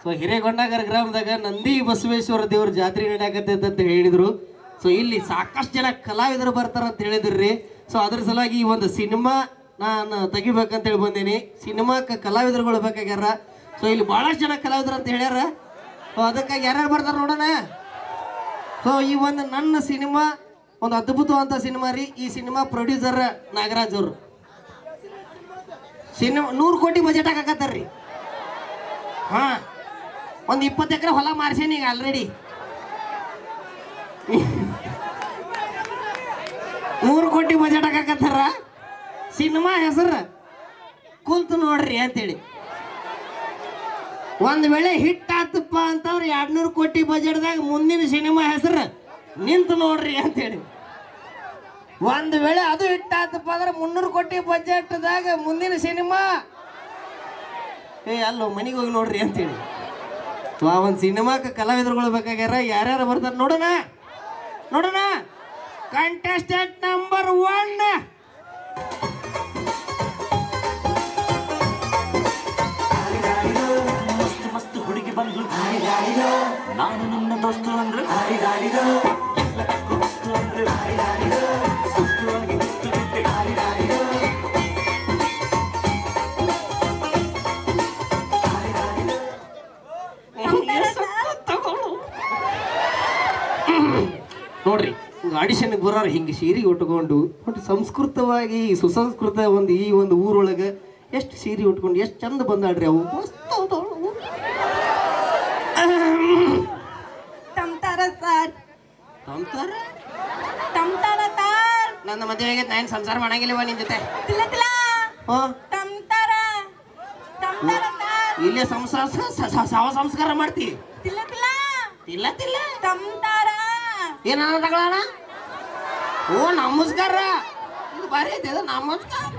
So ಹಿರೇಗೊಂಡಾಗರ ಗ್ರಾಮದಾಗ Nandi Basaveshwara ದೇವ್ರ ಜಾತ್ರೆ ನಡೆಯಕತ್ತೈತೆ ಅಂತ ಹೇಳಿದ್ರು. ಸೊ ಇಲ್ಲಿ ಸಾಕಷ್ಟು ಜನ ಕಲಾವಿದರು ಬರ್ತಾರ ಅಂತ ಹೇಳಿದ್ರಿ. ಸೊ ಅದ್ರ ಸಲುವಾಗಿ ಈ ಒಂದು ಸಿನಿಮಾ ನಾನು ತೆಗಿಬೇಕಂತೇಳಿ ಬಂದೀನಿ. ಸಿನಿಮಾಕ್ಕೆ ಕಲಾವಿದರುಗಳು ಬೇಕಾಗ್ಯಾರ. ಸೊ ಇಲ್ಲಿ ಭಾಳಷ್ಟು ಜನ ಕಲಾವಿದರು ಅಂತ ಹೇಳ್ಯಾರ. ಸೊ ಅದಕ್ಕಾಗಿ ಯಾರ್ಯಾರು ಬರ್ತಾರೆ ನೋಡೋಣ. ಸೊ ಈ ಒಂದು ನನ್ನ ಸಿನಿಮಾ ಒಂದು ಅದ್ಭುತವಂತ ಸಿನಿಮಾ ರೀ. ಈ ಸಿನಿಮಾ ಪ್ರೊಡ್ಯೂಸರ್ ನಾಗರಾಜ್ ಅವರು. ಸಿನಿಮಾ 100 ಕೋಟಿ ಬಜೆಟ್ ಹಾಕತ್ತಾರ್ರಿ. ಹಾ, ಒಂದು 20 ಎಕರೆ ಹೊಲ ಮಾರ್ಸೇನಿ ಈಗ ಆಲ್ರೆಡಿ. 100 ಕೋಟಿ ಬಜೆಟ್ ಹಾಕತ್ತಾರ. ಸಿನಿಮಾ ಹೆಸರು ಕುಂತು ನೋಡ್ರಿ ಅಂತೇಳಿ. ಒಂದ್ ವೇಳೆ ಹಿಟ್ ಆತಪ್ಪ ಅಂತಂದ್ರೆ 200 ಕೋಟಿ ಬಜೆಟ್ದಾಗ ಮುಂದಿನ ಸಿನಿಮಾ ಹೆಸರು ನಿಂತು ನೋಡ್ರಿ ಅಂತೇಳಿ. ಒಂದ್ ವೇಳೆ ಅದು ಹಿಟ್ ಆತಪ್ಪ ಅಂದ್ರೆ 300 ಕೋಟಿ ಬಜೆಟ್ದಾಗ ಮುಂದಿನ ಸಿನಿಮಾ ಅಲ್ಲೋ ಮನೆಗೆ ಹೋಗಿ ನೋಡ್ರಿ ಅಂತೇಳಿ. ಆ ಒಂದು ಸಿನಿಮಾಕ್ಕೆ ಕಲಾವಿದರುಗಳು ಬೇಕಾಗ್ಯಾರ. ಯಾರ್ಯಾರು ಬರ್ತಾರೆ ನೋಡೋಣ ನೋಡೋಣ. ಕಂಟೆಸ್ಟೆಂಟ್ ನಂಬರ್ 1 ಮಸ್ತ್ ಹುಡುಗಿ ಬಂದು ನಾನು ನನ್ನ ದೋಸ್ತು ಅಂದ್ರೆ ನೋಡ್ರಿ, ಆಡಿಷನ್ಗೆ ಬರೋರು ಹಿಂಗೆ ಸೀರೆ ಉಟ್ಕೊಂಡು ಸಂಸ್ಕೃತವಾಗಿ ಸುಸಂಸ್ಕೃತ ಒಂದು ಈ ಒಂದು ಊರೊಳಗೆ ಎಷ್ಟು ಸೀರೆ ಉಟ್ಕೊಂಡು ಎಷ್ಟು ಚಂದ ಬಂದಾಡ್ರಿ. ಅವು ಮಸ್ತ್ ನನ್ನ ಮದುವೆಗೆ ನಾನು ಸಂಸಾರ ಮಾಡಂಗಿಲ್ಲವ ನಿನ್ ಜೊತೆ. ಇಲ್ಲೇ ಸಂಸ್ಕಾರ ಮಾಡ್ತಿ. ಇಲ್ಲ ತಿಲ್ಲ ಏನ ತಗೊಳ್ಳೋಣ. ಓ ನಮಸ್ಕಾರ, ಇದು ಬಾರಿ ಐತೆ. ನಮಸ್ಕಾರ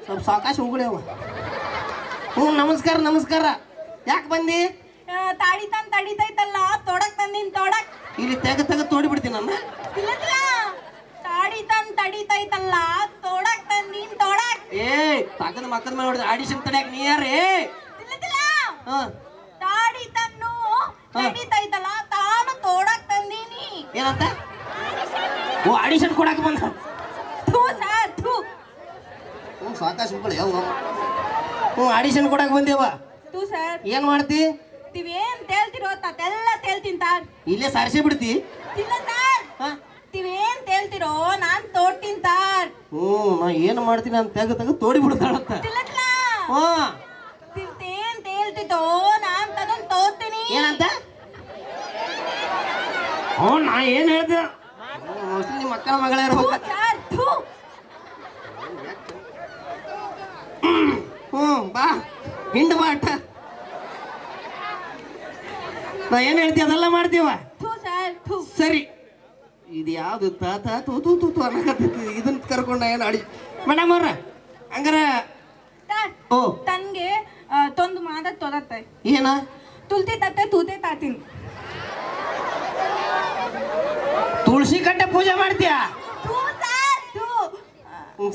ಸ್ವಲ್ಪ ಸಾವಕಾಶ ಹೋಗ್ಬಿಡವ. ಹ್ಞೂ ನಮಸ್ಕಾರ ನಮಸ್ಕಾರ. ಯಾಕೆ ಬಂದಿ? ತಾಡಿ ತಂದ್ ತಡಿತೈತಲ್ಲ, ತೊಡಕ್ ತಂದಿನ್ ತೊಡಕ್. ಇಲ್ಲಿ ತೆಗ ತೋಡಿ ಬಿಡ್ತೀನಿ ನನ್ನ. ತಾಡಿ ತಂದ್ ತಡಿತೈತಲ್ಲ, ತೊಡಕ್ ತಂದಿನ್ ತೊಡಕ್. ಏ ತಾಕದ ಮಕ್ಕದ ಮೇಲೆ ನೋಡಿದ ಆಡಿಷನ್ ತಡ್ಯಾಕ ನೀ ಯಾರೇ? ತಾಡಿ ತನ್ನು ತಡಿತೈತಲ್ಲ, ತಾನು ತೊಡಕ್ ತಂದೀನಿ. ಏನಂತ? ಓ ಆಡಿಷನ್ ಕೊಡಾಕ ಬಂದ. ಸಾಕಾಶ ಮಕ್ಕಳು ಯಾವ? ಹ್ಞೂ ಆಡಿಷನ್ ಕೊಡಾಕ ಬಂದೇವ. ಏನ್ ಮಾಡ್ತಿ? ತಿವೇನ್ ತೇಳ್ತಿರೋ ತಾತೆಲ್ಲ ತೇಳ್ತೀನಿ ತಾರ್. ಇಲ್ಲೇ ಸಾರಿಸಿ ಬಿಡ್ತಿ? ಇಲ್ಲ ತಾರ್, ತಿವೇನ್ ತೇಳ್ತಿರೋ ನಾನ್ ತೋಡ್ತೀನಿ ತಾರ್. ಹ್ಞೂ ನಾ ಏನ್ ಮಾಡ್ತೀನಿ ಅಂತ ತೆಗ ತೋಡಿ ಬಿಡ್ತಾಳಂತ. ಹ್ಞೂ ತಿವೇನ್ ತೇಳ್ತಿದ್ದೋ ನಾನ್ ತಗೊಂಡ್ ತೋಡ್ತೀನಿ. ಏನಂತ? ಹ್ಞೂ ನಾ ಏನ್ ಹೇಳ್ದೆ? ನಿಮ್ಮ ಮಕ್ಕಳ ಮಗಳ ಇರ್ಬೇಕು. ಹ್ಞೂ ಬಾ ಹಿಂಡ್ ಬಾಟ. ನಾ ಏನ್ ಹೇಳ್ತೀವಿ ಅದೆಲ್ಲ ಮಾಡ್ತೀವ. ಸರಿ, ಇದು ಯಾವ್ದು ತಾತ ತೂ ತೂ ತೂ ಅನ್ನಕತ್ತೈತಿ. ಇದನ್ನ ಕರ್ಕೊಂಡ ಏನು ಆಡಿ ಮೇಡಮ್ ಅವ್ರ ಹಂಗಾರ. ಓ ತನ್ಗೆ ತೊಂದು ಮಾದ ತೊದತ್ತೆ. ಏನ? ತುಲ್ತಿ ತತ್ತೆ ತೂತೆ ತಾತೀನಿ. ತುಳಸಿ ಕಟ್ಟೆ ಪೂಜೆ ಮಾಡ್ತೀಯಾ?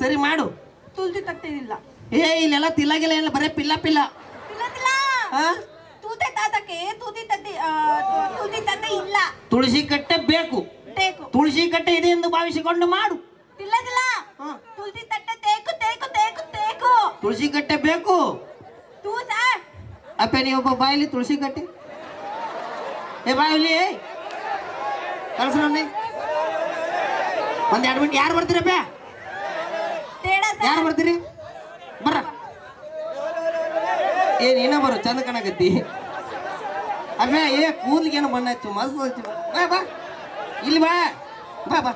ಸರಿ ಮಾಡು. ತುಲ್ತಿ ತತ್ತೇನಿಲ್ಲ. ಏ ಇಲ್ಲೆಲ್ಲ ತಿಲ್ಲಾಗಿಲ್ಲ, ಏನಿಲ್ಲ, ಬರೇ ಪಿಲ್ಲ ಪಿಲ್ಲ. ತೂತೆ ತಾತಕ್ಕೆ ತೂತಿ ತತ್ತೆ ಇಲ್ಲ. ತುಳಸಿ ಕಟ್ಟೆ ಬೇಕು. ತುಳಸಿ ಕಟ್ಟೆ ಇದೆ ಎಂದು ಭಾವಿಸಿಕೊಂಡು ಮಾಡು. ತುಳಸಿ ತಟ್ಟೆ ತೇಕು ತೇಕು ತೇಕು ತೇಕು. ತುಳಸಿ ಕಟ್ಟೆ ಬೇಕು. ಅಪ್ಪ ನೀವೊಬ್ಬ ಬಾಯಲ್ಲಿ ತುಳಸಿ ಕಟ್ಟೆ. ಏ ಬಾಯಲ್ಲಿ ಕಳ್ಸ ಒಂದ್ 2 ಮಿನಿಟ್. ಯಾರು ಬರ್ತೀರಪ್ಪ? ಯಾರು ಬರ್ತೀರಿ? ಬರ್ರ. ಏನ್ ಏನ ಬರೋ ಚಂದ ಕಾಣಕತ್ತಿ. ಅಪ್ಪ ಏ ಕೂದ್ಲಿಗೇನು ಬಣ್ಣ ಹಚ್ಚು ಮಸ್ತ್ ಹಚ್ಚು. ಬಾ ಬಾ ಇಲ್ಲಿ ಬಾ ಬಾ ಬಾ.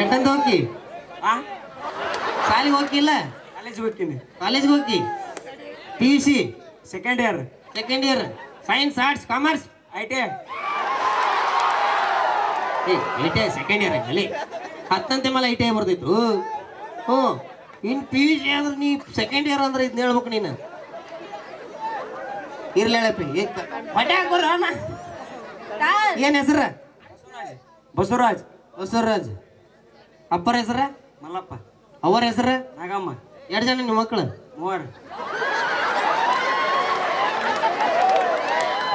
ಎಟ್ಟಂತ ಹೋಗಿ ಶಾಲೆಗೆ ಹೋಗಿಲ್ಲ? ಕಾಲೇಜಿಗೆ ಹೋಗ್ತೀನಿ. ಕಾಲೇಜ್ಗೆ ಹೋಗಿ PUC second year science arts commerce IT. IT second year ಆಗಲಿ. 10ನೇ ಮೇಲೆ ಐಟಿ ಬರ್ತಿತ್ತು. ಹ್ಞೂ ಇನ್ನು PUC ಅಂದ್ರೆ ನೀ ಸೆಕೆಂಡ್ ಇಯರ್ ಅಂದ್ರೆ ಇದನ್ನ ಹೇಳ್ಬೇಕು ನೀನು. ಇರ್ಲಿ ಹೇಳಪ್ಪಿ ಹೊಟ್ಟೆ ಹಾಕೋರ ಏನ್ ಹೆಸರು? ಬಸವರಾಜ್. ಬಸವರಾಜ್. ಅಪ್ಪರ ಹೆಸರ? ಮಲ್ಲಪ್ಪ. ಅವರ ಹೆಸರ? ನಾಗಮ್ಮ. 2 ಜನ ನಿಮ್ಮ ಮಕ್ಕಳು? 3.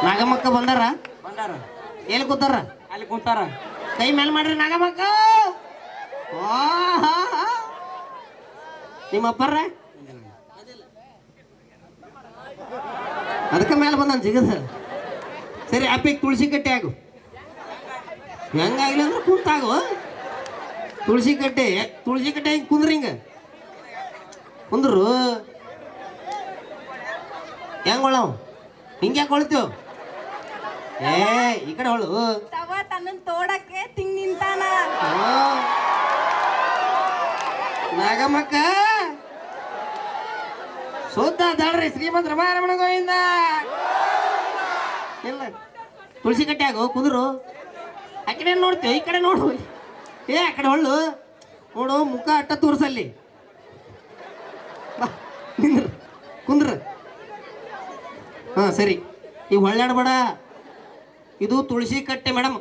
ನಾಗಮ್ಮಕ್ಕ ಬಂದಾರ? ಬಂದಾರ. ಎಲ್ಲಿ ಕೂತಾರ? ಅಲ್ಲಿ ಕುಂತಾರ. ಕೈ ಮೇಲೆ ಮಾಡ್ರಿ ನಾಗಮ್ಮಕ್ಕ. ನಿಮ್ಮ ಅಪ್ಪರ? ಅದಕ್ಕೆ ಮೇಲೆ ಬಂದ ಜಿಗದ. ಸರಿ ಅಪ್ಪಿಗೆ ತುಳಸಿ ಕಟ್ಟೆ ಆಗು. ಹೆಂಗಾಗಿಲ್ಲ ಅಂದ್ರೆ ಕುಂತಾಗು. ತುಳಸಿ ಕಟ್ಟೆ ಹಿಂಗೆ ಕುಂದ್ರಿ, ಹಿಂಗ ಕುಂದ್ರು. ಹೆಂಗ್ ಹೊಳವ್ ಹಿಂಗೆ ಯಾಕೆ ಹೊಳ್ತೀವ್? ಈ ಕಡೆ ಹೊಳು. ತವ ತನ್ನನ್ ತೋಡಕ್ಕೆ ತಿಂಗ್ ನಿಂತಾನ. ನಾಗಮ್ಮಕ್ಕ ಶುದ್ಧ ದಾಳ್ರಿ ಶ್ರೀಮಂತ ರಮಾರಮಣ ಗೋವಿಂದ. ಇಲ್ಲ ತುಳಸಿ ಕಟ್ಟೆ ಆಗು ಕುಂದ್ರು. ಆ ಕಡೆ ನೋಡ್ತೀವಿ, ಈ ಕಡೆ ನೋಡು. ಆ ಕಡೆ ಹೊಳ್ಳು ನೋಡು, ಮುಖ ಅಟ್ಟ ತೋರ್ಸಲ್ಲಿ. ಕುಂದ್ರ. ಹಾ ಸರಿ, ಈ ಹೊಳ್ಳಾಡ್ಬೇಡ. ಇದು ತುಳಸಿ ಕಟ್ಟೆ ಮೇಡಮ್.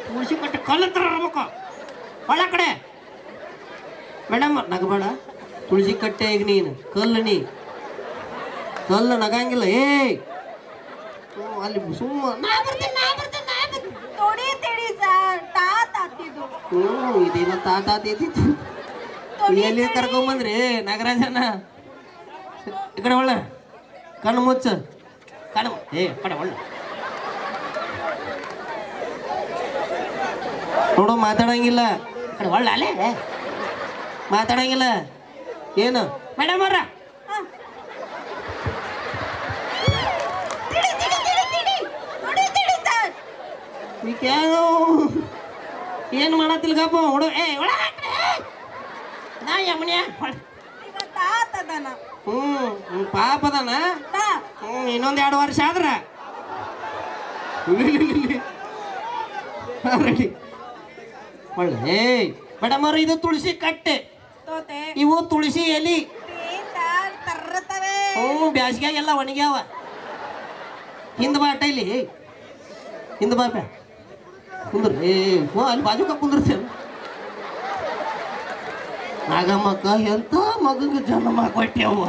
ತುಳಸಿ ಕಟ್ಟೆ ಕಲ್ಲತ್ರ ಮುಖ ಹೊಳ ಕಡೆ ಮೇಡಮ್. ನಗಬೇಡ. ತುಳಸಿ ಕಟ್ಟೆ ಈಗ ನೀನು ಕಲ್ಲು ನಗಂಗಿಲ್ಲ. ಅಲ್ಲಿ ಸುಮ್ಮ ಇದೇನೋ ತಾತಿತ್ತು. ಎಲ್ಲಿ ಕರ್ಕೊಂಬಂದ್ರಿ ನಾಗರಾಜನ? ಈ ಕಡೆ ಒಳ್ಳ ಕಣ್ಣು ಮುಚ್ಚ. ಕಡೆ ಒಳ್ಳ ನೋಡು, ಮಾತಾಡಂಗಿಲ್ಲ. ಕಡೆ ಒಳ್ಳ ಅಲ್ಲೇ ಮಾತಾಡಂಗಿಲ್ಲ. ಏನು ಮೇಡಮ್ ಅವ್ರ? ಈಗೇನು ಏನು ಮಾಡತ್ತಿಲ್ಗಪ್ಪ ಹುಡು. ನಾ ಯಮುನಿಯ ಪಾಪ ಅದಾನ. ಇನ್ನೊಂದು 2 ವರ್ಷ ಆದ್ರ ರೆಡಿ ಒಳ್ಳೆ. ಮೇಡಮ್ ಅವ್ರ, ಇದು ತುಳಸಿ ಕಟ್ಟೆ, ಇವು ತುಳಸಿ ಎಲಿ. ಬ್ಯಾಸ್ಗ್ಯಾಗೆಲ್ಲ ಒಣಗ್ಯಾವ. ಹಿಂದ್ ಬಾಟ ಇಲ್ಲಿ, ಹಿಂದ್ ಬಾಪ ಕುಂದ್ರ. ಅಲ್ಲಿ ಬಾಜುಕ ಕುಂದಿರ್ತೇವೆ. ನಾಗಮ್ಮಕ್ಕ ಎಂತ ಮಗಂಗೆ ಜನ್ಮ ಕೊಟ್ಟೆವ್ವ.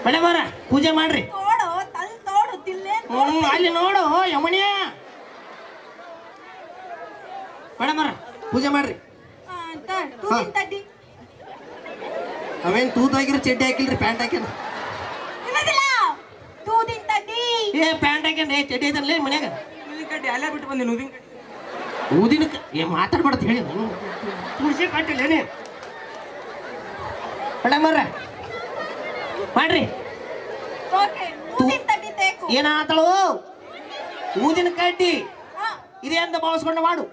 ಮೇಡಮ್ ಅವ್ರ, ಪೂಜೆ ಮಾಡ್ರಿ. ಅಲ್ಲಿ ನೋಡು ಯಮುನಿಯ. ಮೇಡಮ್ ಅವ್ರ, ಪೂಜೆ ಮಾಡ್ರಿ. ಅವೇನ್ ತೂತಾಗಿರೋ ಚಡ್ಡಿ ಹಾಕಿಲ್ರಿ, ಪ್ಯಾಂಟ್ ಹಾಕ್ಯಾನ. ಪ್ಯಾಂಟ್ ಹಾಕ್ಯಾನ್ರಿ, ಚಡ್ಡಿ ಐತನ್ಲೇ ಮನ್ಯಾಗ. ಅಲ್ಲೇ ಬಿಟ್ಟು ಬಂದಿನಿ ಊದಿನ ಮಾತಾಡ್ಬಾರ್ದು ಹೇಳಿ. ತುಳಸಿ ಕಟ್ಟಿಲ್ಲೇನೆ. ಮೇಡಮ್ ಅವ್ರ ಮಾಡ್ರಿ. ಏನಾತಳು? ಊದಿನ ಕಡ್ಡಿ ಇದೆ ಅಂತ ಬಳಸ್ಕೊಂಡು ಮಾಡು.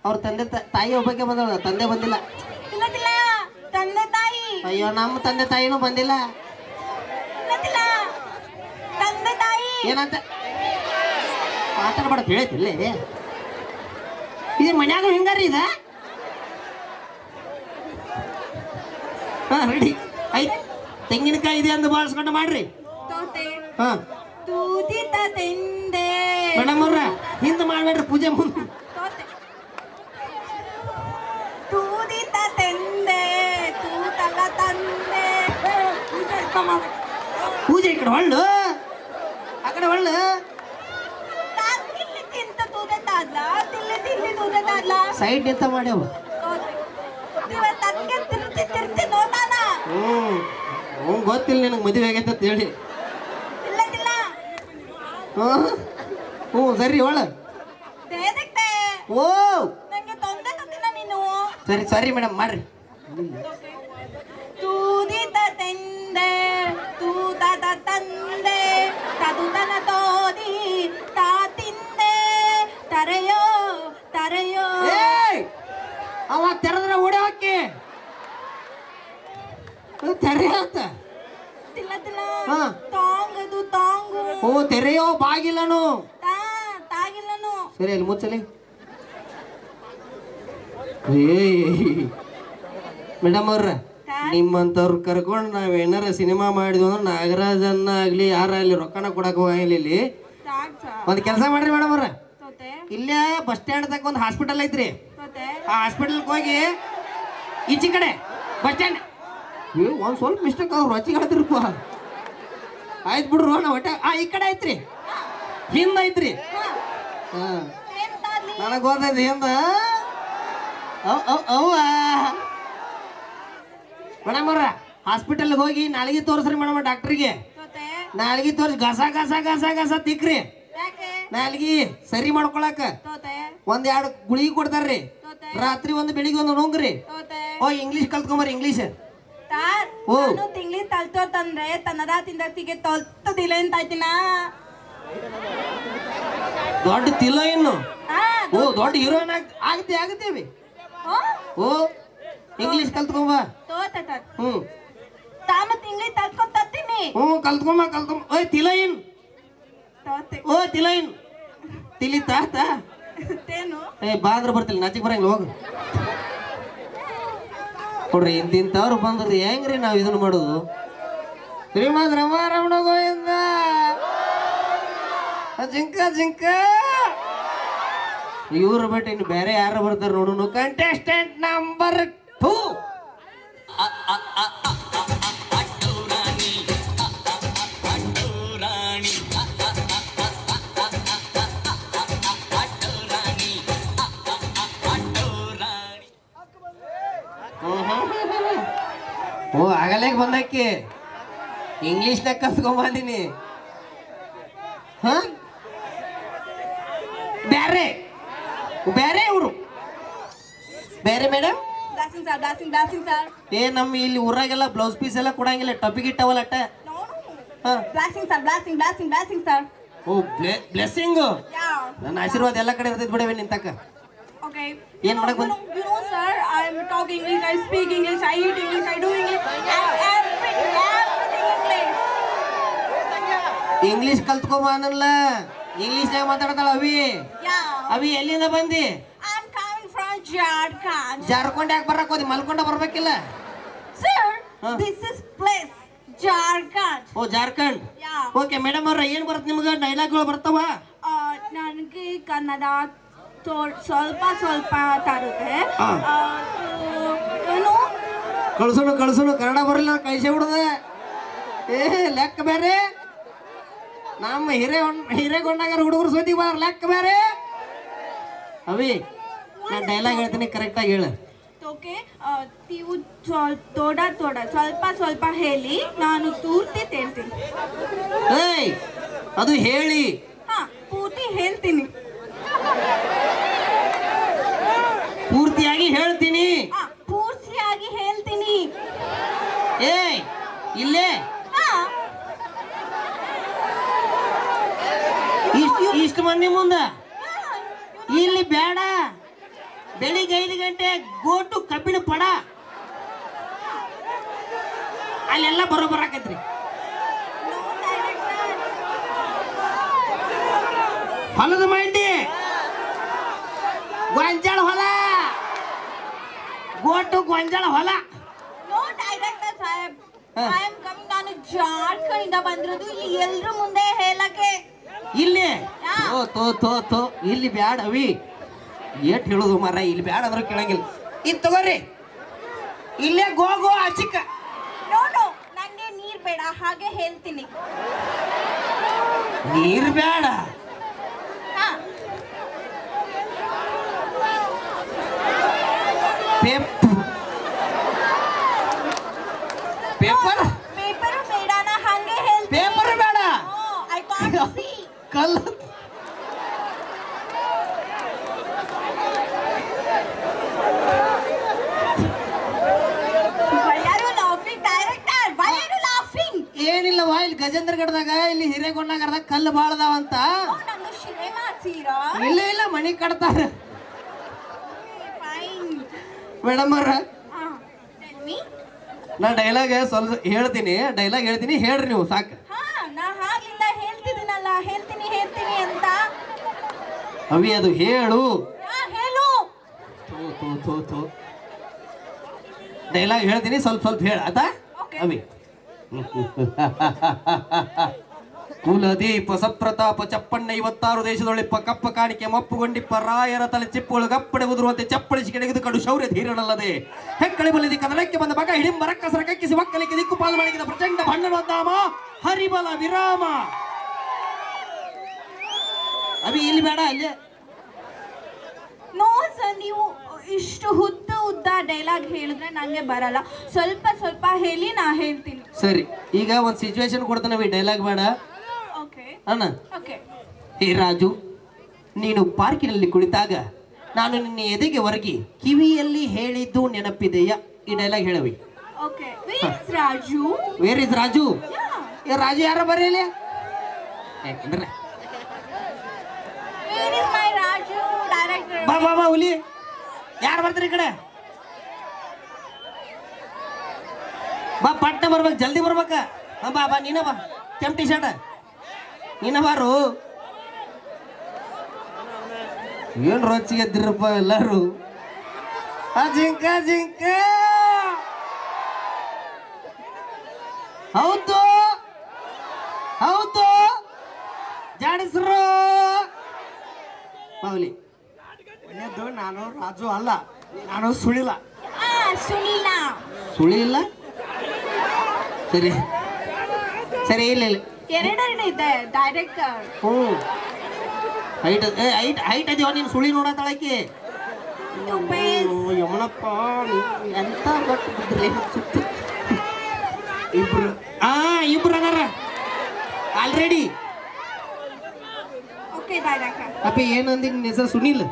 ಅವ್ರ ತಂದೆ ತಾಯಿ ಒಬ್ಬಕ್ಕೆ ಬಂದಳ, ತಂದೆ ಬಂದಿಲ್ಲ. ಅಯ್ಯೋ, ನಮ್ಮ ತಂದೆ ತಾಯಿನೂ ಬಂದಿಲ್ಲ. ಏನಂತ ಮಾತಾಡ್ಬಾರ್ದು ಹೇಳ್ತಿಲ್ಲ. ಇದು ಮನ್ಯಾಗ ಹಿಂಗಾರಿ ಇದ. ಹಾ ರೆಡಿ ಆಯ್ತು. ತೆಂಗಿನಕಾಯಿ ಇದೆ ಅಂತ ಬಳಸ್ಕೊಂಡು ಮಾಡ್ರಿ. ಹಾ ಮೇಡಮ್ ಅವ್ರ, ಹಿಂದೆ ಮಾಡ್ಬೇಡ್ರಿ ಪೂಜೆ ಮುಂದೆ. ಪೂಜೆ ಈ ಕಡೆ ಹೊಳ್ಳು, ಆ ಕಡೆ ಹೊಳ್ಳು. ಸೈಡ್ ನಿಂತ ಮಾಡ್ಯಾವ. ಗೊತ್ತಿಲ್ಲ ನಿನಗೆ ಮದುವೆ ಆಗೈತೆ ಅಂತ ಹೇಳಿ. ಸರಿ ಒಳ್ಳ. ಓ ಸರಿ ಮೇಡಮ್ ಮಾಡ್ರಿ. ತೂದಿತ ತೆಂದೆ ತೂತದ ತಂದೆ ತದುತನ ತೋದಿ ತಾ ತಿಂದೆ ತರೆಯೋ ತರೆಯೋ. ಅವ ತೆರೆದ್ರ ಓಡಿ ಹಾಕಿ ತೆರೆಯತ್ತ. ತಾಂಗದು ತಾಂಗು. ಓ ತೆರೆಯೋ ಬಾಗಿಲನು. ತಾಗಿಲ್ಲನು. ಸರಿ ಅಲ್ಲಿ ಮುಚ್ಚಲಿ. ಮೇಡಮ್ ಅವ್ರ, ನಿಮ್ಮಂತವ್ರು ಕರ್ಕೊಂಡು ನಾವೇನಾರ ಸಿನಿಮಾ ಮಾಡಿದ್ವಿ ಅಂದ್ರೆ ನಾಗರಾಜನ್ನ ಆಗ್ಲಿ ಯಾರ ಅಲ್ಲಿ ರೊಕ್ಕನ ಕೊಡಕ್ ಹೋಗಿಲ್ಲ. ಇಲ್ಲಿ ಒಂದ್ ಕೆಲಸ ಮಾಡ್ರಿ ಮೇಡಮ್ ಅವ್ರ, ತೋತೆ ಇಲ್ಲೇ ಬಸ್ ಸ್ಟ್ಯಾಂಡ್ ತಕ್ಕ ಒಂದು ಹಾಸ್ಪಿಟಲ್ ಐತ್ರಿ. ತೋತೆ ಆ ಹಾಸ್ಪಿಟಲ್ಗೆ ಹೋಗಿ ಈಚೆ ಕಡೆ ಬಸ್ ಸ್ಟ್ಯಾಂಡ್ ಒಂದ್ ಸ್ವಲ್ಪ ಮಿಸ್ಟೇಕ್ ಅವ್ರು ರೊಚ್ಚಿಗೆ ಹೇಳ್ತಿರಪ್ಪ. ಆಯ್ತು ಬಿಡ್ರು, ನಾ ಒಟ್ಟ ಈ ಕಡೆ ಐತ್ರಿ, ಹಿಂದ ಐತ್ರಿ. ಹಾ ನನಗೆ ಗೊತ್ತೈತಿ ಹಿಂದ. ಅವ್ವ ಮೇಡಮ್ ಅವ್ರ, ಹಾಸ್ಪಿಟಲ್ಗೆ ಹೋಗಿ ನಾಳೆಗೆ ತೋರಿಸ್ರಿ ಮೇಡಮ್ ಡಾಕ್ಟ್ರಿಗೆ. ತೋತೆ ನಾಳೆಗೆ ತೋರಿಸಿ ಗಸ ಗಸ ಗಸ ಗಸ ತಿಕ್ರಿ. ಯಾಕೆ ನಾಲ್ಗಿ ಸರಿ ಮಾಡ್ಕೊಳಕ ತೋತೆ ಒಂದ್ 2 ಗುಳಿಗೆ ಕೊಡ್ತಾರ್ರಿ. ತೋತೆ ರಾತ್ರಿ ಒಂದು ಬೆಳಿಗ್ಗೆ ಒಂದು ನುಂಗ್ರಿ. ತೋತೆ ಓ ಇಂಗ್ಲೀಷ್ ಕಲ್ತ್ಕೊಂಬರ್ರಿ ಇಂಗ್ಲೀಷ್. ತಾರ್ ಓ. ನಾನು ತಿಂಗ್ಳಿ ತಲ್ತೋತಂದ್ರೆ ತನ್ನದ ತಿಂದತಿಗೆ ತೊಲ್ತದಿಲ್ಲ ಅಂತ ಆಯ್ತಿನ. ದೊಡ್ಡ ತಿಲ್ಲ ಇನ್ನು. ಹಾ ಓ ದೊಡ್ಡ ಹೀರೋಯಿನ್ ಆಗತ್ತೇವಿ. ಓ ಓ ಇಂಗ್ಲೀಷ್ ಕಲ್ತ್ಕೊಂಬ. ತೋತೆ ತತ್ ಹ್ಮ್ ತಾಮ ತಿಂಗ್ಳಿ ತಲ್ಕೊತೀನಿ. ಕಲ್ತ್ಕೊಂಬ. ಓಯ್ ತಿಲೈನ್. ತೋತೆ ಓ ತಿಲೈನ್ ತಿಲಿ ತಾತ. ತೇನು ಬಾ ಅಂದ್ರೆ ಬರ್ತಿಲ್ಲ, ನಾಚಿಕ್ ಬರಂಗಿಲ್ಲ, ಹೋಗು. ಕೊಡ್ರಿ ಇಂತಿಂತವ್ರು ಬಂದ್ರಿ ಹೆಂಗ್ರಿ ನಾವ್ ಇದನ್ನ ಮಾಡೋದು? ಶ್ರೀಮಂತ ರಮಣ ಗೋವಿಂದ ಜಿಂಕ ಜಿಂಕ. ಇವ್ರು ಬಿಟ್ಟು ಇನ್ನು ಬೇರೆ ಯಾರು ಬರ್ತಾರ ನೋಡು. Contestant number 2. ಓ ಆಗಲೇ ಬಂದಾಕಿ ಇಂಗ್ಲೀಷ್ನಾಗ ಕಲ್ತ್ಕೊಂಬಂದಿನಿ. ಹ ಬ್ಯಾರೆ ಬೇರೆ ಇವರು ಬೇರೆ madam. Blessing sir blessing sir. ನಮ್ಮ ಇಲ್ಲಿ ಊರಾಗೆಲ್ಲ ಬ್ಲೌಸ್ ಪೀಸ್ ಎಲ್ಲ ಕೊಡಂಗಿಲ್ಲ, ಟಪಿಗೆ ಇಟ್ಟವಲ್ಲ ಅಟ್ಟ. ಬ್ಲಾಸಿಂಗ್ ಸರ್. ಓ ಬ್ಲೆಸ್ಸಿಂಗ್. ಯಾ ನನ್ನ ಆಶೀರ್ವಾದ ಎಲ್ಲ ಕಡೆ ಇರ್ತೈತೆ ಬಿಡವೆ ನಿಂತಕ್ಕ. Okay. ಏನ್ ಮಾಡಕ್ ಬಂದ್? You know, sir, I talk English, I speak English, I eat English, I do English, everything English. English ಕಲ್ತ್ಕೊಂಬ ಅನ್ನಲ್ಲ, ಇಂಗ್ಲೀಷ್ನಾಗ ಮಾತಾಡ್ತಾಳ ಅವಿ. Yeah. ಅವಿ ಎಲ್ಲಿಂದ ಬಂದಿ? I'm coming from Jharkhand. ಜಾರ್ಕೊಂಡ್ ಯಾಕೆ ಬರಕ್ ಹೋದಿ? ಮಲ್ಕೊಂಡ ಬರ್ಬೇಕಿಲ್ಲ. Sir, Huh? this is place Jharkhand. ಓ ಜಾರ್ಖಂಡ್. Yeah. ಓಕೆ ಮೇಡಮ್ ಅವ್ರ, ಏನ್ ಬರುತ್ತೆ ನಿಮ್ಗೆ? ಡೈಲಾಗ್ಗಳು ಬರ್ತಾವ? ನನಗೆ ಕನ್ನಡ ಸ್ವಲ್ಪ ತರುತ್ತೆ. ಹಾ. ಏನು ಕಳ್ಸುನು ಕನ್ನಡ ಬರಲಿಲ್ಲ ಕಳಿಸೇ ಬಿಡುದ. ಲೆಕ್ಕ ಬೇರೆ. ನಮ್ಮ ಹಿರೇಗೊಂಡಾಗ ಹುಡುಗರು ಸೋತಿ ಬಾರ ಲೆಕ್ಕ ಬೇರೆ. ಅವಿ ನಾ ಡೈಲಾಗ್ ಹೇಳ್ತೀನಿ, ಕರೆಕ್ಟಾಗಿ ಹೇಳ. ಓಕೆ, ನೀವು ಸ್ವಲ್ಪ ಹೇಳಿ, ನಾನು ಪೂರ್ತಿ ಹೇಳ್ತೀನಿ. ಏಯ್ ಅದು ಹೇಳಿ. ಹಾ, ಪೂರ್ತಿ ಹೇಳ್ತೀನಿ. ಪೂರ್ತಿಯಾಗಿ ಹೇಳ್ತೀನಿ. ಪೂರ್ತಿಯಾಗಿ ಹೇಳ್ತೀನಿ. ಏಯ್ ಇಲ್ಲೇ ಹಾ, ಇಷ್ಟು ಮಂದಿ ಮುಂದ ಇಲ್ಲಿ ಬೇಡ. ಬೆಳಿಗ್ಗೆ 5 ಗಂಟೆ ಗೋಟು ಕಬ್ಬಿಣ ಪಡ, ಅಲ್ಲೆಲ್ಲ ಬರೋಬರಾಕೈತ್ರಿ. ಹೊಲದ ಮಂಡಿ, ಗೊಂಜಾಳ ಹೊಲ, ಗೋಟು ಗೊಂಜಾಳ ಹೊಲ. ನೋ ಡೈರೆಕ್ಟರ್ ಸಾಹೇಬ್, ಹಾ. I am coming. ನಾನು ಜಾರ್ಖಂಡ್ ಇಂದ ಬಂದಿರೋದು, ಇಲ್ಲಿ ಎಲ್ರ ಮುಂದೆ ಹೇಳಕ್ಕೆ. ಇಲ್ಲಿ ಹಾ. ತೋ ಇಲ್ಲಿ ಬ್ಯಾಡ ಅವಿ. ಏಟ್ ಹೇಳೋದು ಮಾರ, ಇಲ್ಲಿ ಬ್ಯಾಡ ಅಂದ್ರೂ ಕೇಳಂಗಿಲ್ಲ. ಇದು ತಗೋರಿ, ಇಲ್ಲೇ ಗೋ ಆಚಿಕ. ನೋ ನಂಗೆ ನೀರ್ ಬೇಡ, ಹಾಗೆ ಹೇಳ್ತೀನಿ. ನೀರು ಬೇಡ. ಹಾ, ಪೇಪರ್ ಪೇಪರ್ ಬೇಡ, ನಾ ಹಾಗೆ ಹೇಳ್ತೀನಿ. ಪೇಪರ್ ಬೇಡ. I can't see. ಕಲ್ಲು Why are you laughing, director? Why are you laughing? ಏನಿಲ್ಲವಾ, ಇಲ್ಲಿ ಗಜೇಂದ್ರಗಢದಾಗ ಇಲ್ಲಿ ಹಿರೇಗೊಂಡಾಗದಾಗ ಕಲ್ಲು ಬಾಳದಾವಂತ. ನಂದು ಶಿಲೆ ಮಾಡ್ತೀರಾ? ಇಲ್ಲ ಮಣಿ ಕಟ್ತಾರ. Fine. ಮೇಡಮ್ ಅವ್ರ, Tell me. ನಾ ಡೈಲಾಗ್ ಸ್ವಲ್ಪ ಹೇಳ್ತೀನಿ, ಹೇಳ್ರಿ ನೀವು ಸಾಕು. ಹಾ, ನಾ ಹಾಗಿಲ್ಲ ಹೇಳ್ತಿದ್ದೀನಲ್ಲ, ಹೇಳ್ತೀನಿ ಅಂತ. ಅವಿ ಅದು ಹೇಳು. ಹಾ, ಹೇಳು. ಥೂ ಡೈಲಾಗ್ ಹೇಳ್ತೀನಿ, ಸ್ವಲ್ಪ ಹೇಳ ಆತಾ? Okay. ಅವಿ ಕುಲದೀಪ ಸಪ್ರತಾಪ ಚಪ್ಪಣ್ಣ 56 ದೇಶದೊಳಿಪ್ಪ ಕಪ್ಪ ಕಾಣಿಕೆ ಮಪ್ಪುಗೊಂಡಿಪ್ಪ ರಾಯರ ತಲೆ ಚಿಪ್ಪುಳು ಗಪ್ಪಡೆ ಉದುರುವಂತೆ ಚಪ್ಪಳಿಸಿ ಕೆಣಗಿದು ಕಡು ಶೌರ್ಯ ಧೀರನಲ್ಲದೆ ಹೆಕ್ಕಳಿ ಬಲಿದಿ ಕದಲಕ್ಕೆ ಬಂದ ಮಗ ಹಿಡಿಂಬ ರಕ್ಕಸರ ಕಕ್ಕಿಸಿ ಮಕ್ಕಳಿಗೆ ದಿಕ್ಕುಪಾಲು ಮಾಡಿದ ಪ್ರಚಂಡ ಭಣ್ಣನೋದ್ದಾಮ ಹರಿಬಲ ವಿರಾಮ. ಅಭಿ ಇಲ್ಲಿ ಬೇಡ ಅಲ್ಲೇ ನೋ ಸರ್, ನೀವು ಇಷ್ಟು ಉದ್ದ ಡೈಲಾಗ್ ಹೇಳಿದ್ರೆ ನಂಗೆ ಬರಲ್ಲ. ಸ್ವಲ್ಪ ಸ್ವಲ್ಪ ಹೇಳಿ, ನಾ ಹೇಳ್ತೀನಿ. ಸರಿ, ಈಗ ಒಂದು ಸಿಚುವೇಶನ್ ಕೊಡ್ತಾನೆ, ಡೈಲಾಗ್ ಬೇಡ ಓಕೆ ಅಣ್ಣ. ಓಕೆ. ಹೇ ರಾಜು, ನೀನು ಪಾರ್ಕಿನಲ್ಲಿ ಕುಳಿತಾಗ ನಾನು ನಿನ್ನ ಎದೆಗೆ ಒರಗಿ ಕಿವಿಯಲ್ಲಿ ಹೇಳಿದ್ದು ನೆನಪಿದೆಯಾ? ಈ ಡೈಲಾಗ್ ಹೇಳವಿ. Okay. Where is Raju? Where is Raju? Yeah. ಏ ರಾಜು ಯಾರ ಬರೀಲಿ? ಯಾಕಂದ್ರೆ where is my Raju director? ಬಾ ಬಾ ಬಾ ಹುಲಿ, ಯಾರು ಬರ್ತಾರೆ ಈ ಕಡೆ? ಬಾ, ಪಟ್ಟ ಬರ್ಬೇಕು, ಜಲ್ದಿ ಬರ್ಬೇಕ. ಬಾ ಬಾ, ನೀನ ಬಾ, ಕೆಂಪ್ ಟಿ ಶರ್ಟ್ ನೀನ ಬಾರು. ಏನ್ ರೋಚಿಗೆ ಎದ್ದಿರಪ್ಪ ಎಲ್ಲಾರು. ಜಿಂಕ ಜಿಂಕ, ಹೌದು ಹೌದು, ಜಾಡಿಸ್ರು ಬಾವುಲಿ. ನಾನು ರಾಜು ಅಲ್ಲ, ನಾನು ಸುಳಿಲ್ಲ. ಸುನಿಲ. ಸುಳಿ ಇಲ್ಲ? ಸರಿ ಸರಿ, ಇಲ್ಲ ಇಲ್ಲ, ಎರಡೆರಡು ಇದೆ ಡೈರೆಕ್ಟರ್. ಹ್ಞೂ ಹೈಟ್ ಅದೀವ ನೀನು. ಸುಳಿ ನೋಡತ್ತಾಳಕಿ ಯಮನಪ್ಪ, ಎಂತ ಗೊತ್ತು ಬಿದ್ರಿ ಸುತ್ತು. ಇಬ್ರು ಇಬ್ರು ಅದಾರ ಆಲ್ರೆಡಿ. Okay director. ಅಪ್ಪ ಏನಂದಿ ನಿನ್ನ ಹೆಸರು? ಸುನಿಲ್.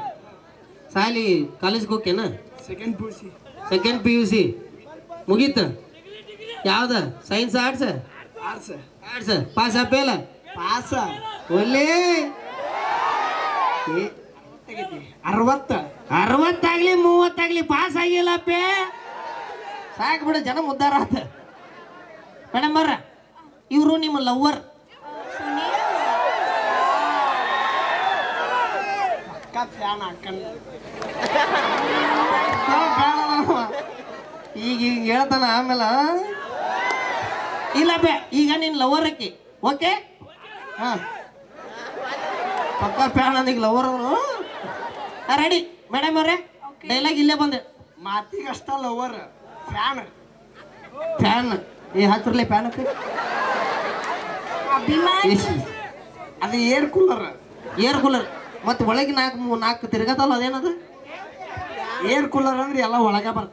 ಸಾಲಿ ಕಾಲೇಜ್ಗೆ ಹೋಗ್ಯನ? Second PUC. ಸೆಕೆಂಡ್ PUC ಮುಗೀತ. ಯಾವ್ದ? Science arts? Arts. Arts. Pass ಅಪ್ಪೇಲ? ಪಾಸ. ಒಳ್ಳೆ 60. 60 30 ಪಾಸ್ ಆಗಿಲ್ಲ ಅಪ್ಪೆ. ಸಾಕು ಬಿಡ, ಜನ ಮುದ್ದಾರ ಆತ. ಮೇಡಮ್ ಬರ್ರ, ಇವರು ನಿಮ್ಮ ಲವ್ವರ್. ಸುನೀಲ್. ಅಕ್ಕ ಫ್ಯಾನ್ ಹಾಕಂಡು ಈಗ ಹೇಳ್ತಾನ ಆಮೇಲೆ. ಇಲ್ಲ ಬೇ, ಈಗ ನಿನ್ನ ಲವರ್ ಅಕ್ಕಿ. ಓಕೆ, ಹಾ ಪಕ್ಕ ಫ್ಯಾನ್ ಅಂದೀಗ ಲವರ್ ಅವನು. ರೆಡಿ ಮೇಡಮ್ ಅವ್ರೆ, ಡೈಲಾಗ್ ಇಲ್ಲೇ ಬಂದೆ. ಮಾತಿಗಷ್ಟ ಲವರ್, ಫ್ಯಾನ್. ಫ್ಯಾನ್ ಹತ್ತಿರಲಿ, ಫ್ಯಾನ್ ಹಾಕಿ. ಅಭಿಮಾನಿ. ಅದು ಏರ್ ಕೂಲರ್. ಏರ್ ಕೂಲರ್ ಮತ್ತೆ ಒಳಗೆ 4 ತಿರ್ಗತ್ತಲ್ಲ, ಅದೇನದು? ಏರ್ ಕೂಲರ್ ಅಂದ್ರೆ ಎಲ್ಲ ಒಳಗ ಬರ್ತ.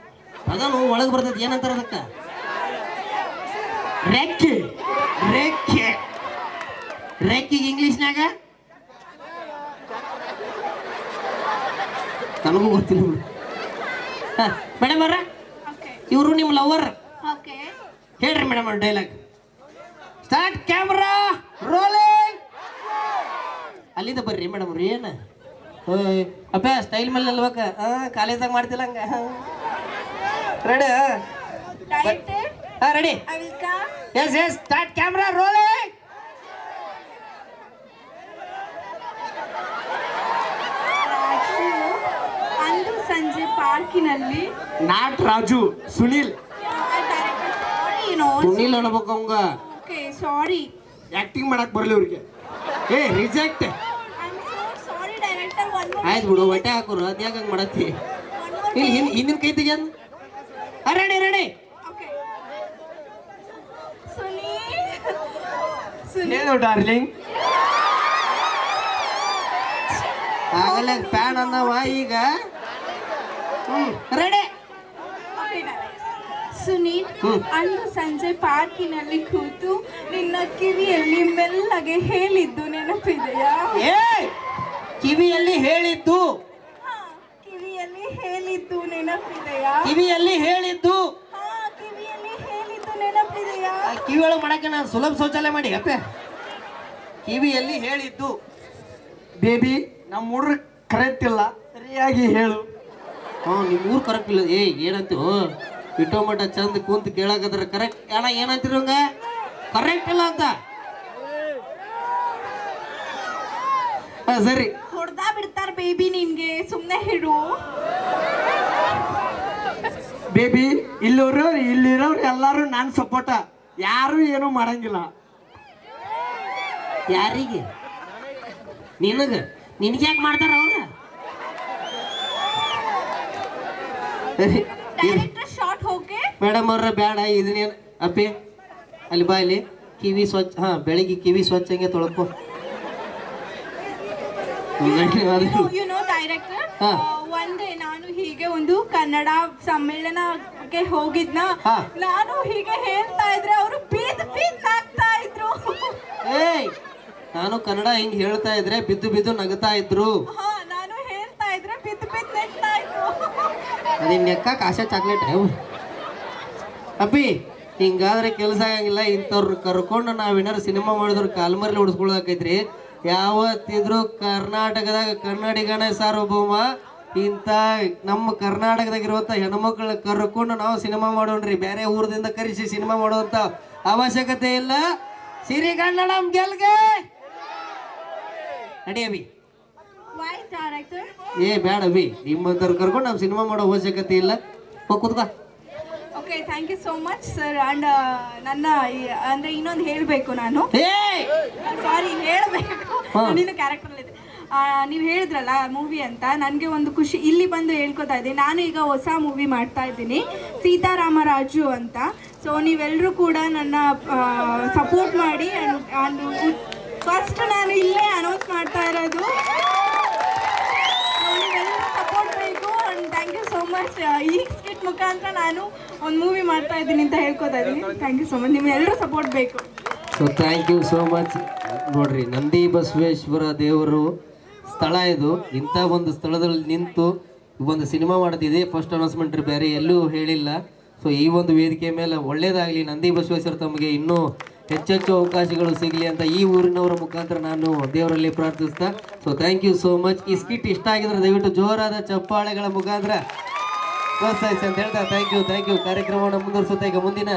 ಅದನ್ನು ಒಳಗೆ ಬರ್ತೈತಿ, ಏನಂತಾರ ಅದಕ್ಕೆ? ರೆಕ್ಕೆ. ರೆಕ್ಕೆ. ರೆಕ್ಕಿಗೆ ಇಂಗ್ಲೀಷ್ನಾಗ ನನಗೂ ಗೊತ್ತಿಲ್ಲ. ಮೇಡಮ್ ಅವ್ರ, ಓಕೆ ಇವರು ನಿಮ್ಮ ಲವರ್. ಓಕೆ. ಹೇಳ್ರಿ ಮೇಡಮ್ ಅವ್ರ ಡೈಲಾಗ್. Start, camera rolling. ಅಲ್ಲಿಂದ ಬರ್ರಿ ಮೇಡಮ್ ಅವ್ರಿ. ಏನು ಅಪ್ಪ ಸ್ಟೈಲ್ ಮೇಲೆ ನಿಲ್ಬೇಕ? ಕಾಲೇಜಾಗ ಮಾಡ್ತಿಲ್ಲ ಹಂಗ. Ready? Director ready? I will come. Yes yes, start, camera rolling. Raju ಅಂದು ಸಂಜೆ ಪಾರ್ಕಿನಲ್ಲಿ. ನಾಟ್ ರಾಜು, ಸುನಿಲ್. ಸುನಿಲ್ ಅನ್ಬೇಕು ಅವಂಗ. Okay sorry. ಆಕ್ಟಿಂಗ್ ಮಾಡಕ್ ಬರ್ಲಿ ಅವ್ರಿಗೆ. Reject. I am so sorry director. One more. ಆಯ್ತು ಬಿಡು, ಹೊಟ್ಟೆ ಹಾಕೋರು, ಅದ್ಯಾಕ ಹಂಗೆ ಮಾಡತ್ತಿ? ಇಲ್ಲಿ ಹಿಂದಿನ ಕೈ ತೆಗಿಯನ್. Ready ready. ಓಕೆ. ಸುನೀಲ್. ಏನು ಡಾರ್ಲಿಂಗ್? ಆಗಲ್ಲ ಪ್ಯಾನ್ ಅನ್ನವ ಈಗ. ರೆಡಿ. Okay director. ಸುನೀಲ್, ಅಂದು ಸಂಜೆ ಪಾರ್ಕಿನಲ್ಲಿ ಕೂತು ನಿನ್ನ ಕಿವಿಯಲ್ಲಿ ಮೆಲ್ಲಗೆ ಹೇಳಿದ್ದು ನೆನಪಿದೆಯಾ? ಏ ಕಿವಿಯಲ್ಲಿ ಹೇಳಿದ್ದು. ಹಾ, ಕಿವಿಯಲ್ಲಿ ಹೇಳಿದ್ದು ನೆನಪಿದೆಯಾ? ಕಿವಿಯಲ್ಲಿ ಹೇಳಿದ್ದು. ಹಾ, ಕಿವಿಯಲ್ಲಿ ಹೇಳಿದ್ದು ನೆನಪಿದೆಯಾ? ಕಿವಿ ಒಳಗೆ ಮಾಡಕ್ಕೆ ನಾನು ಸುಲಭ ಶೌಚಾಲಯ ಮಾಡಿ ಅಪ್ಪೆ. ಕಿವಿಯಲ್ಲಿ ಹೇಳಿದ್ದು. ಬೇಬಿ, ನಮ್ಮ ಹುಡ್ರು ಕರೆಕ್ಟ್ ಇಲ್ಲ, ಸರಿಯಾಗಿ ಹೇಳು. ನಿಮ್ಮ ಊರು ಕರೆಕ್ಟ್ ಇಲ್ಲ. ಏನಂತೀವ? ಇಟೋ ಮಟ್ಟ ಚಂದ ಕುಂತ ಕೇಳಕದ್ರ ಕರೆಕ್ಟ್. ಅಣ್ಣ ಏನಂತೀರ ಹಂಗ? ಕರೆಕ್ಟ್ ಇಲ್ಲ ಅಂತ. ಸರಿ, ಹೊಡ್ದಾ ಬಿಡ್ತಾರ ಬೇಬಿ ನಿನ್ಗೆ, ಸುಮ್ನೆ ಹಿಡು. ಬೇಬಿ, ಇಲ್ಲಿರೋರು ಎಲ್ಲಾರು ನಾನು ಸಪೋರ್ಟ. ಯಾರು ಏನು ಮಾಡಂಗಿಲ್ಲ. ಯಾರಿಗೆ? ನಿನಗ? ನಿನ್ಗೆ ಯಾಕೆ ಮಾಡ್ತಾರ ಅವ್ರ? ಡೈರೆಕ್ಟರ್ ಶಾರ್ಟ್ ಹೋಗಿ ಮೇಡಮ್ ಅವ್ರ ಬೇಡ ಇದನ್ನೇನು ಅಪ್ಪಿ ಅಲ್ಲಿ ಬಾ ಇಲ್ಲಿ ಕಿವಿ ಸ್ವಚ್ಛ ಹಾ ಬೆಳಿಗ್ಗೆ ಕಿವಿ ಸ್ವಚ್ಛ ಹಂಗೆ ತೊಳ್ಕೊ. ಯು ನೋ ಡೈರೆಕ್ಟರ್ ಹಾ. ಒಂದೇ ನಾನು ಹೀಗೆ ಒಂದು ಕನ್ನಡ ಸಮ್ಮೇಳನಕ್ಕೆ ಹೋಗಿದ್ನ, ಹಾ. ನಾನು ಹೀಗೆ ಹೇಳ್ತಾ ಇದ್ರೆ ಅವರು ಬೀದ್ ಬೀದ್ ಆಗ್ತಾ ಇದ್ರು. ಏಯ್ ನಾನು ಕನ್ನಡ ಹಿಂಗ್ ಹೇಳ್ತಾ ಇದ್ರೆ ಬಿದ್ದು ಬಿದ್ದು ನಗ್ತಾ ಇದ್ರು. ಹಾ, ನಾನು ಹೇಳ್ತಾ ಇದ್ರೆ ಬಿದ್ದು ಬಿದ್ದು ನಗ್ತಾ ಇದ್ರು. ಅದೇನ್ ನೆಕ್ಕಕ್ಕೆ ಆಶಾ ಚಾಕ್ಲೇಟ್ ಅಪ್ಪಿ ಹಿಂಗಾದ್ರೆ ಕೆಲಸ ಆಗಂಗಿಲ್ಲ. ಇಂಥವ್ರು ಕರ್ಕೊಂಡು ನಾವೇನಾರು ಸಿನಿಮಾ ಮಾಡಿದ್ರು ಕಾಲ್ಮರ್ಲಿ ಉಡಿಸ್ಕೊಳಕೈತ್ರಿ. ಯಾವತ್ತಿದ್ರು ಕರ್ನಾಟಕದಾಗ ಕನ್ನಡಿಗನೇ ಸಾರ್ವಭೌಮ. ಇಂಥ ನಮ್ಮ ಕರ್ನಾಟಕದಾಗಿರುವಂಥ ಹೆಣ್ಮಕ್ಳನ್ನ ಕರ್ಕೊಂಡು ನಾವು ಸಿನಿಮಾ ಮಾಡೋಣ್ರಿ. ಬೇರೆ ಊರದಿಂದ ಕರೆಸಿ ಸಿನಿಮಾ ಮಾಡುವಂಥ ಅವಶ್ಯಕತೆ ಇಲ್ಲ. ಸಿರಿಗನ್ನಡಂ ಗೆಲ್ಗೆ ನಡಿ ಅಭಿ. Why director? ಏ ಬೇಡ ಅಭಿ, ನಿಮ್ಮಂತವ್ರು ಕರ್ಕೊಂಡು ನಾವು ಸಿನಿಮಾ ಮಾಡೋ ಅವಶ್ಯಕತೆ ಇಲ್ಲ. ಹೋಗಿ ಕೂತ್ಕೋ. Okay, thank you so much sir. And ನನ್ನ ಅಂದ್ರೆ ಇನ್ನೊಂದು ಹೇಳಬೇಕು ನಾನು. ಏಯ್ ಸಾರಿ, ಹೇಳಬೇಕು. ಹಾ. ನಿನ್ನ ಕ್ಯಾರೆಕ್ಟರ್ ಇದೆ. ನೀವು ಹೇಳಿದ್ರಲ್ಲ ಮೂವಿ ಅಂತ, ನನಗೆ ಒಂದು ಖುಷಿ ಇಲ್ಲಿ ಬಂದು ಹೇಳ್ಕೊತಾ ಇದ್ದೀನಿ. ನಾನು ಈಗ ಹೊಸ ಮೂವಿ ಮಾಡ್ತಾ ಇದ್ದೀನಿ, ಸೀತಾರಾಮರಾಜು ಅಂತ. ಸೊ ನೀವೆಲ್ಲರೂ ಕೂಡ ನನ್ನ ಸಪೋರ್ಟ್ ಮಾಡಿ. ಫಸ್ಟ್ ನಾನು ಇಲ್ಲೇ ಅನೌನ್ಸ್ ಮಾಡ್ತಾ ಇರೋದು, ನೀವೆಲ್ಲರೂ ಸಪೋರ್ಟ್ ಬೇಕು. And thank you so much. ಈ ಸ್ಕಿಟ್ ಮುಖಾಂತರ ನಾನು ಒಂದು ಮೂವಿ ಮಾಡ್ತಾ ಇದ್ದೀನಿ ಅಂತ ಹೇಳ್ಕೊತಾ ಇದ್ದೀನಿ. Thank you so much. ನಿಮ್ಮೆಲ್ಲರೂ ಸಪೋರ್ಟ್ ಬೇಕು. So thank you so much. ನೋಡ್ರಿ, ನಂದಿ ಬಸವೇಶ್ವರ ದೇವರು ಸ್ಥಳ ಇದು. ಇಂಥ ಒಂದು ಸ್ಥಳದಲ್ಲಿ ನಿಂತು ಒಂದು ಸಿನಿಮಾ ಮಾಡ್ತಿದೆ. ಫಸ್ಟ್ ಅನೌನ್ಸ್ಮೆಂಟ್ ಬೇರೆ ಎಲ್ಲೂ ಹೇಳಿಲ್ಲ. ಸೊ ಈ ಒಂದು ವೇದಿಕೆ ಮೇಲೆ ಒಳ್ಳೇದಾಗಲಿ. ನಂದಿ ಬಸವೇಶ್ವರ ತಮಗೆ ಇನ್ನೂ ಹೆಚ್ಚೆಚ್ಚು ಅವಕಾಶಗಳು ಸಿಗಲಿ ಅಂತ ಈ ಊರಿನವರ ಮುಖಾಂತರ ನಾನು ದೇವರಲ್ಲಿ ಪ್ರಾರ್ಥಿಸ್ತಾ. So thank you so much. ಈ ಸ್ಕಿಟ್ ಇಷ್ಟ ಆಗಿದ್ರೆ ದಯವಿಟ್ಟು ಜೋರಾದ ಚಪ್ಪಾಳೆಗಳ ಮುಖಾಂತರ ಪ್ರೋತ್ಸಾಹಿಸಿ ಅಂತ ಹೇಳ್ತಾ ಥ್ಯಾಂಕ್ ಯು. ಕಾರ್ಯಕ್ರಮವನ್ನು ಮುಂದುವರಿಸುತ್ತಾ ಈಗ ಮುಂದಿನ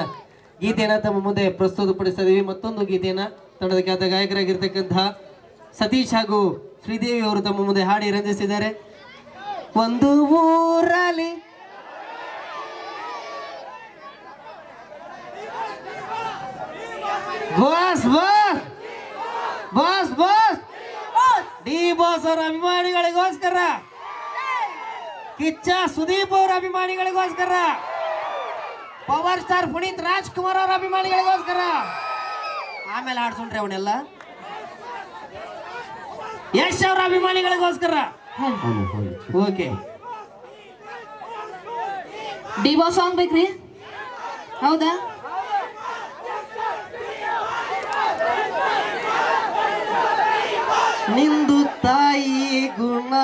ಗೀತೆಯನ್ನು ತಮ್ಮ ಮುಂದೆ ಪ್ರಸ್ತುತಪಡಿಸ್ತಾ ಇದೀವಿ. ಮತ್ತೊಂದು ಗೀತೆಯನ್ನು ತಂಡದ ಖ್ಯಾತ ಗಾಯಕರಾಗಿರ್ತಕ್ಕಂತಹ ಸತೀಶ್ ಹಾಗೂ ಶ್ರೀದೇವಿ ಅವರು ತಮ್ಮ ಮುಂದೆ ಹಾಡಿ ರಂಜಿಸಿದ್ದಾರೆ. ಒಂದು ಊರಲ್ಲಿ boss boss boss boss D boss ಅವರ ಅಭಿಮಾನಿಗಳಿಗೋಸ್ಕರ, ಕಿಚ್ಚ ಸುದೀಪ್ ಅವರ ಅಭಿಮಾನಿಗಳಿಗೋಸ್ಕರ, ಪವರ್ ಸ್ಟಾರ್ ಪುನೀತ್ ರಾಜ್ಕುಮಾರ್ ಅವರ ಅಭಿಮಾನಿಗಳಿಗೋಸ್ಕರ, ಆಮೇಲೆ ಆಡ್ಸೋಣ್ರಿ ಅವನ್ನೆಲ್ಲ ಯಶ್ ಅವರ ಅಭಿಮಾನಿಗಳಿಗೋಸ್ಕರ. ಓಕೆ, ಡಿ ಬಾಸ್ ಸಾಂಗ್ ಬೇಕ್ರಿ? ಹೌದಾ? ನಿಂದು ತಾಯಿ ಗುಣ